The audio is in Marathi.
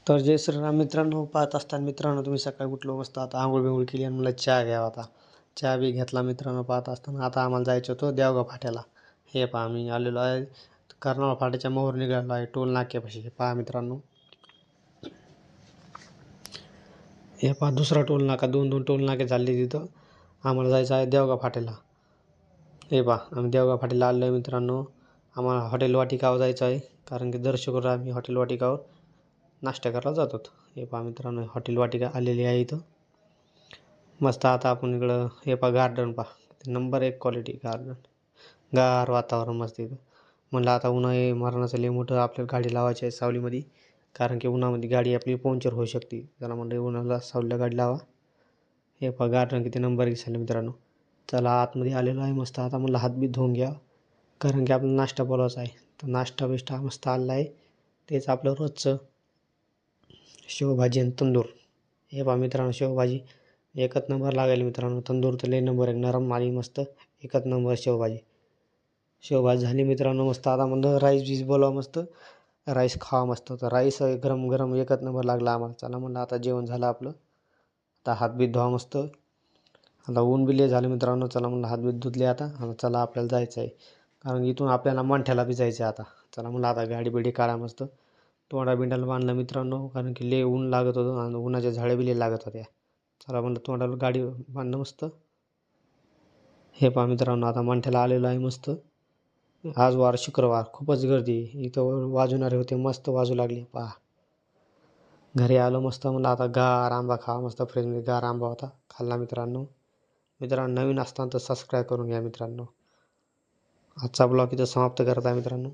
तर जय श्रीराम मित्रांनो, पाहत असताना मित्रांनो तुम्ही सकाळी उठलो मस्त आता आंघोळ बिंघोळ केली आणि मला चहा घ्यावा आता. चहा बी घेतला मित्रांनो. पाहत असताना आता आम्हाला जायचं होतं देवगाव फाट्याला. हे पहा मी आलेलो आहे कर्नाळ फाट्याच्या मोहर निघालो आहे टोल नाक्यापाशी. हे पहा मित्रांनो, हे पहा दुसरा टोल नाका, दोन टोल नाके झाले तिथं. आम्हाला जायचं आहे देवगाव फाट्याला. हे पहा आम्ही देवगाव फाट्याला आलो आहे मित्रांनो. आम्हाला हॉटेल वाटिकावर जायचं आहे, कारण की दर शुक्रवार आम्ही हॉटेल वाटिकावर नाश्ता करायला जातो. हे पहा मित्रांनो, हॉटेल वाटिका आलेली आहे इथं. मस्त आता आपण इकडं हे पहा गार्डन पहा, नंबर 1 क्वालिटी गार्डन, गार वातावरण मस्त इथं. म्हणलं आता उन्हाळी मरणाचं लय मोठं आपल्याला गाडी लावायची आहे सावलीमध्ये, कारण की उन्हामध्ये गाडी आपली पंक्चर होऊ शकते. त्याला म्हणलं उन्हाला सावलीला गाडी लावा. हे पहा गार्डन किती नंबर 1 झालं मित्रांनो. चला आतमध्ये आलेलो आहे मस्त. आता म्हणलं हातबीत धुवून घ्या, कारण की आपल्याला नाश्ता बोलवायचा आहे. तर नाश्ता बिष्टा मस्त आलेला आहे. तेच आपलं रोजचं शेवभाजी आणि तंदूर. हे पहा मित्रांनो, शेवभाजी एकच नंबर लागेल मित्रांनो. तंदूर तर लय नंबर एक नरम आणि मस्त एकच नंबर शेवभाजी. शेवभाजी झाली मित्रांनो मस्त. आता म्हणलं राईस बीस बोलवा मस्त, राईस खावा मस्त. तर राईस गरम गरम एकच नंबर लागला आम्हाला. चला म्हणलं आता जेवण झालं आपलं, आता हातबीत धुवा मस्त. आता ऊन बी लय झालं मित्रांनो. चला म्हणलं हातबीत धुतले आता. आता चला आपल्याला जायचं आहे, कारण इथून आपल्याला मंठ्याला बी जायचं आहे आता. चला म्हणलं आता गाडी बिडी काढा मस्त. तोंडा बिंडाला बांधलं मित्रांनो, कारण की लय ऊन लागत होतं आणि उन्हाच्या झाड्या बी लय लागत होत्या. चला म्हणलं तोंडाला गाडी बांधणं मस्त. हे पहा मित्रांनो, आता मंठ्याला आलेलो आहे मस्त. आज वार शुक्रवार, खूपच गर्दी इथं. वाजवणारे होते मस्त वाजू लागले पहा. घरी आलो मस्त. म्हणलं आता गार आंबा खावा मस्त. फ्रीजमध्ये गार आंबा होता, खाल्ला मित्रांनो. मित्रांनो नवीन असताना तर सबस्क्राईब करून घ्या मित्रांनो. आजचा ब्लॉग इथं समाप्त करत आहे मित्रांनो.